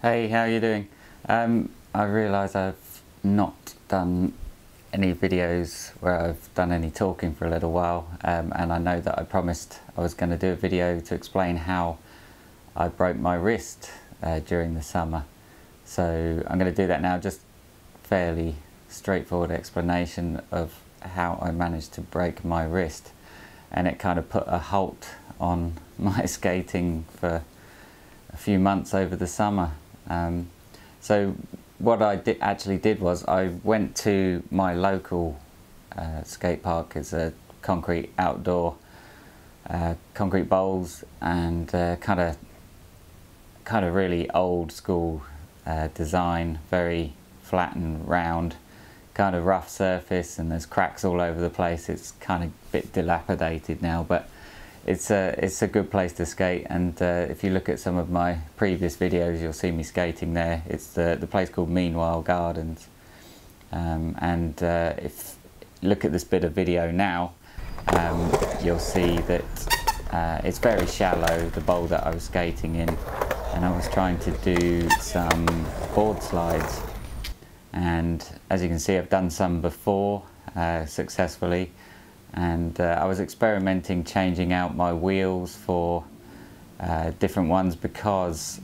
Hey, how are you doing? I realise I've not done any videos where I've done any talking for a little while, and I know that I promised I was going to do a video to explain how I broke my wrist during the summer. So I'm going to do that now, just fairly straightforward explanation of how I managed to break my wrist, and it kind of put a halt on my skating for a few months over the summer. So what I actually did was I went to my local skate park. It's a concrete outdoor concrete bowls, and kind of really old school design, very flat and round, kind of rough surface, and there's cracks all over the place. It's kind of a bit dilapidated now, but it's a good place to skate, and if you look at some of my previous videos, you'll see me skating there. It's the place called Meanwhile Gardens, and if you look at this bit of video now, you'll see that it's very shallow, the bowl that I was skating in, and I was trying to do some board slides, and as you can see, I've done some before successfully. And I was experimenting changing out my wheels for different ones, because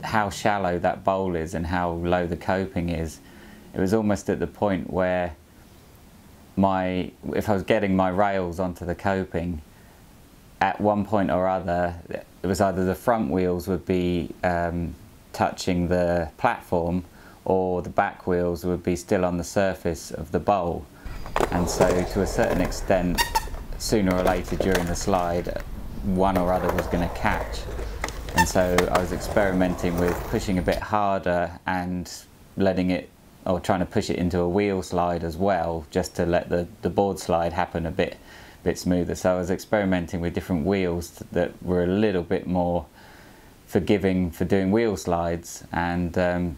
how shallow that bowl is and how low the coping is, it was almost at the point where if I was getting my rails onto the coping, at one point or other, it was either the front wheels would be touching the platform, or the back wheels would be still on the surface of the bowl. And so to a certain extent, sooner or later during the slide, one or other was going to catch. And so I was experimenting with pushing a bit harder and letting it, or trying to push it into a wheel slide as well, just to let the board slide happen a bit smoother. So I was experimenting with different wheels that were a little bit more forgiving for doing wheel slides, and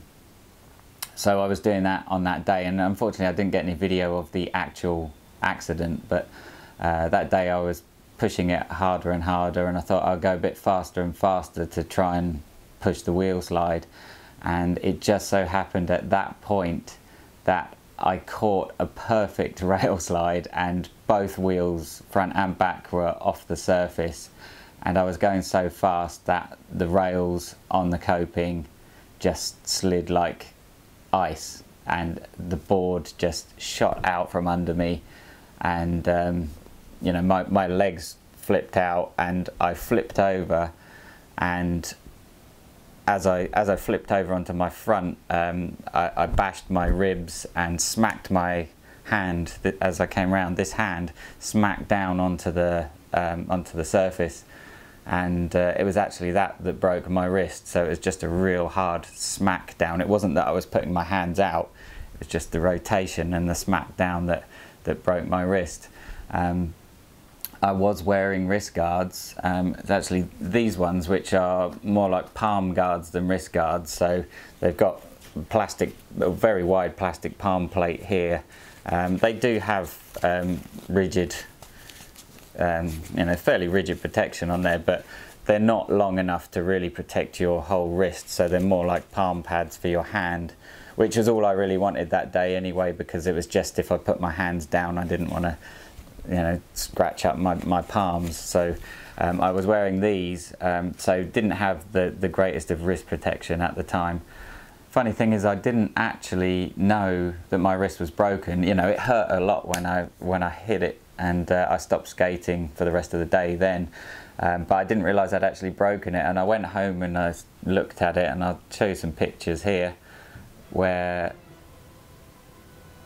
so I was doing that on that day, and unfortunately I didn't get any video of the actual accident, but that day I was pushing it harder and harder, and I thought I'd go a bit faster and faster to try and push the wheel slide. And it just so happened at that point that I caught a perfect rail slide, and both wheels, front and back, were off the surface, and I was going so fast that the rails on the coping just slid like ice, and the board just shot out from under me, and you know, my legs flipped out, and I flipped over, and as I flipped over onto my front, I bashed my ribs and smacked my hand. As I came round, this hand smacked down onto the surface, and it was actually that broke my wrist. So it was just a real hard smack down. It wasn't that I was putting my hands out, it was just the rotation and the smack down that broke my wrist. I was wearing wrist guards. It's actually these ones, which are more like palm guards than wrist guards. So they've got plastic, a very wide plastic palm plate here. They do have rigid, you know, fairly rigid protection on there, but they're not long enough to really protect your whole wrist, so they're more like palm pads for your hand, which is all I really wanted that day anyway, because it was just, if I put my hands down, I didn't want to, you know, scratch up my palms. So I was wearing these, so didn't have the greatest of wrist protection at the time. Funny thing is, I didn't actually know that my wrist was broken. You know, it hurt a lot when I hit it, and I stopped skating for the rest of the day then, but I didn't realise I'd actually broken it. And I went home and I looked at it, and I'll show you some pictures here where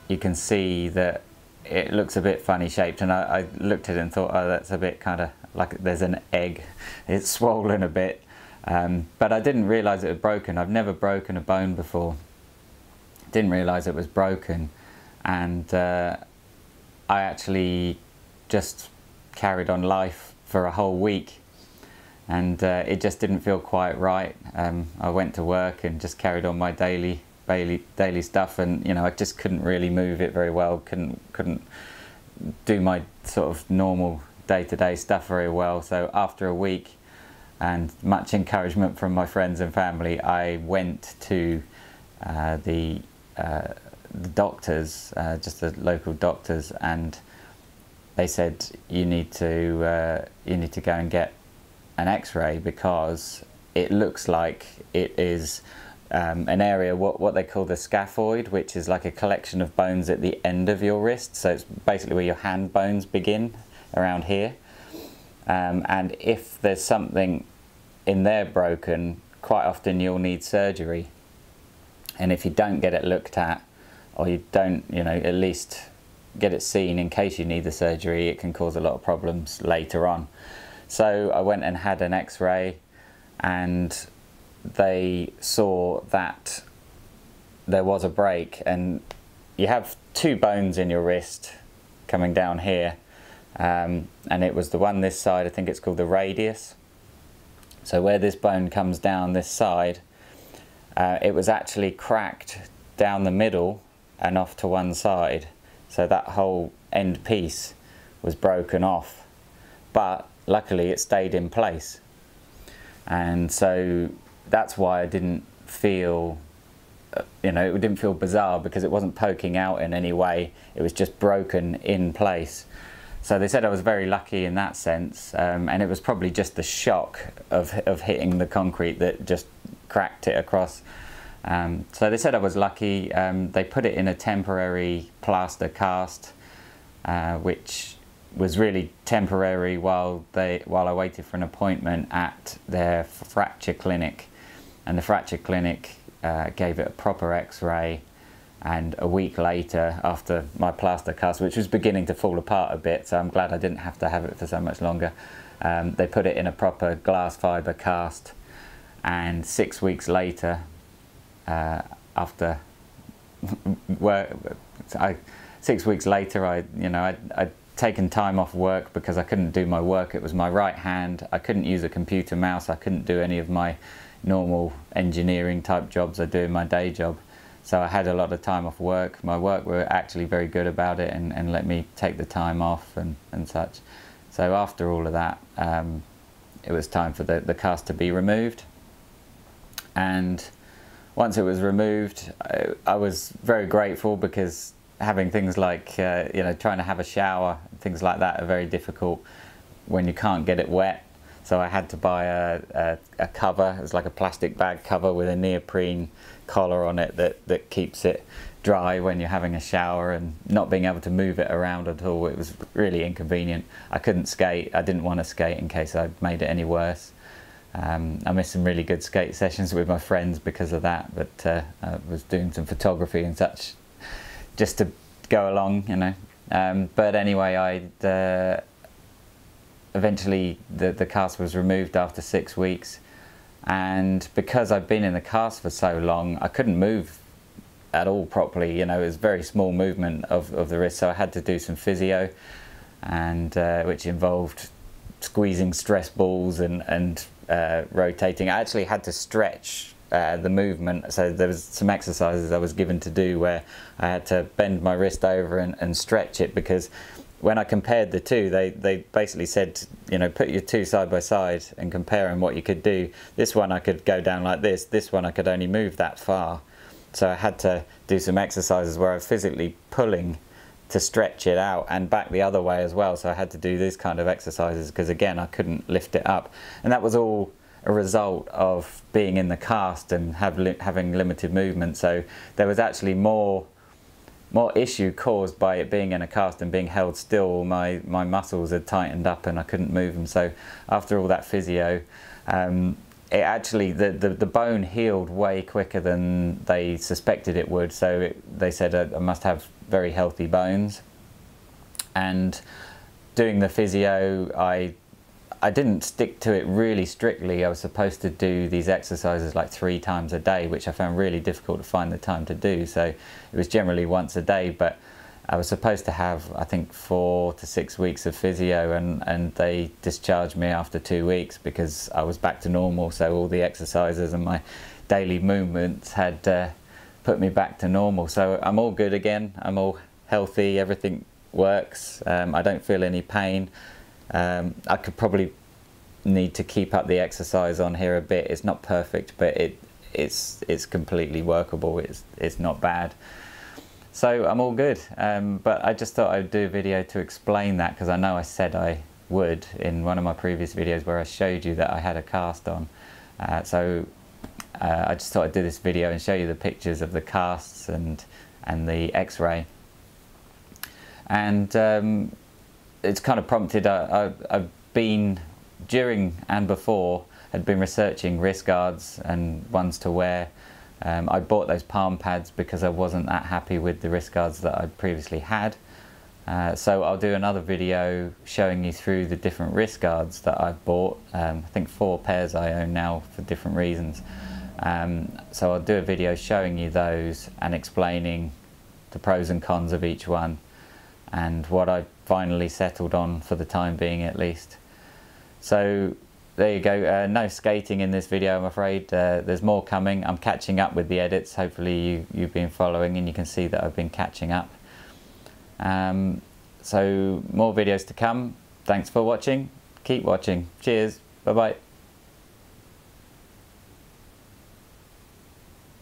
you can see that it looks a bit funny shaped, and I looked at it and thought, oh, that's a bit kind of like there's an egg, it's swollen a bit, but I didn't realise it was broken. I've never broken a bone before, didn't realise it was broken, and I actually just carried on life for a whole week, and it just didn't feel quite right. I went to work and just carried on my daily stuff, and you know, I just couldn't really move it very well, couldn't do my sort of normal day-to-day stuff very well. So after a week, and much encouragement from my friends and family, I went to the doctors, just the local doctors, and they said you need to go and get an X-ray, because it looks like it is an area, what they call the scaphoid, which is like a collection of bones at the end of your wrist. So it's basically where your hand bones begin, around here. And if there's something in there broken, quite often you'll need surgery. And if you don't get it looked at, or you don't, at least get it seen in case you need the surgery, it can cause a lot of problems later on. So I went and had an X-ray, and they saw that there was a break, and you have two bones in your wrist coming down here, and it was the one this side, I think it's called the radius. So where this bone comes down this side, it was actually cracked down the middle and off to one side. So that whole end piece was broken off, but luckily it stayed in place. And so that's why I didn't feel, it didn't feel bizarre, because it wasn't poking out in any way. It was just broken in place. So they said I was very lucky in that sense, and it was probably just the shock of hitting the concrete that just cracked it across. So they said I was lucky. They put it in a temporary plaster cast, which was really temporary while I waited for an appointment at their fracture clinic. And the fracture clinic gave it a proper X-ray, and a week later, after my plaster cast, which was beginning to fall apart a bit, so I'm glad I didn't have to have it for so much longer, they put it in a proper glass fibre cast. And 6 weeks later, after work, 6 weeks later, I'd taken time off work because I couldn't do my work. It was my right hand. I couldn't use a computer mouse. I couldn't do any of my normal engineering type jobs I do in my day job. So I had a lot of time off work. My work were actually very good about it, and let me take the time off and such. So after all of that, it was time for the cast to be removed. And once it was removed, I was very grateful, because having things like, trying to have a shower, things like that are very difficult when you can't get it wet. So I had to buy a cover. It was like a plastic bag cover with a neoprene collar on it that keeps it dry when you're having a shower, and not being able to move it around at all. It was really inconvenient. I couldn't skate. I didn't want to skate in case I made it any worse. I missed some really good skate sessions with my friends because of that, but I was doing some photography and such just to go along, but anyway, eventually the cast was removed after 6 weeks, and because I'd been in the cast for so long, I couldn't move at all properly. It was very small movement of the wrist, so I had to do some physio, and which involved squeezing stress balls and rotating. I actually had to stretch the movement, so there was some exercises I was given to do where I had to bend my wrist over and stretch it, because when I compared the two, they basically said, put your two side by side and compare them what you could do. This one I could go down like this one I could only move that far. So I had to do some exercises where I was physically pulling to stretch it out, and back the other way as well. So I had to do these kind of exercises, because again I couldn't lift it up, and that was all a result of being in the cast and having limited movement. So there was actually more issue caused by it being in a cast and being held still. My muscles had tightened up and I couldn't move them. So after all that physio, it actually, the bone healed way quicker than they suspected it would. So they said I must have very healthy bones. And doing the physio, I didn't stick to it really strictly. I was supposed to do these exercises like 3 times a day, which I found really difficult to find the time to do. So it was generally once a day, but I was supposed to have, I think, 4 to 6 weeks of physio, and they discharged me after 2 weeks because I was back to normal. So all the exercises and my daily movements had put me back to normal. So I'm all good again. I'm all healthy. Everything works. I don't feel any pain. I could probably need to keep up the exercise on here a bit. It's not perfect, but it's completely workable. It's not bad. So I'm all good, but I just thought I'd do a video to explain that, because I know I said I would in one of my previous videos where I showed you that I had a cast on. I just thought I'd do this video and show you the pictures of the casts and the x-ray. And it's kind of prompted, I've been, during and before, had been researching wrist guards and ones to wear. I bought those palm pads because I wasn't that happy with the wrist guards that I'd previously had. So I'll do another video showing you through the different wrist guards that I've bought. I think 4 pairs I own now for different reasons. So I'll do a video showing you those and explaining the pros and cons of each one and what I finally settled on for the time being, at least. So there you go. No skating in this video, I'm afraid. There's more coming. I'm catching up with the edits. Hopefully you've been following and you can see that I've been catching up. So more videos to come. Thanks for watching. Keep watching. Cheers. Bye bye.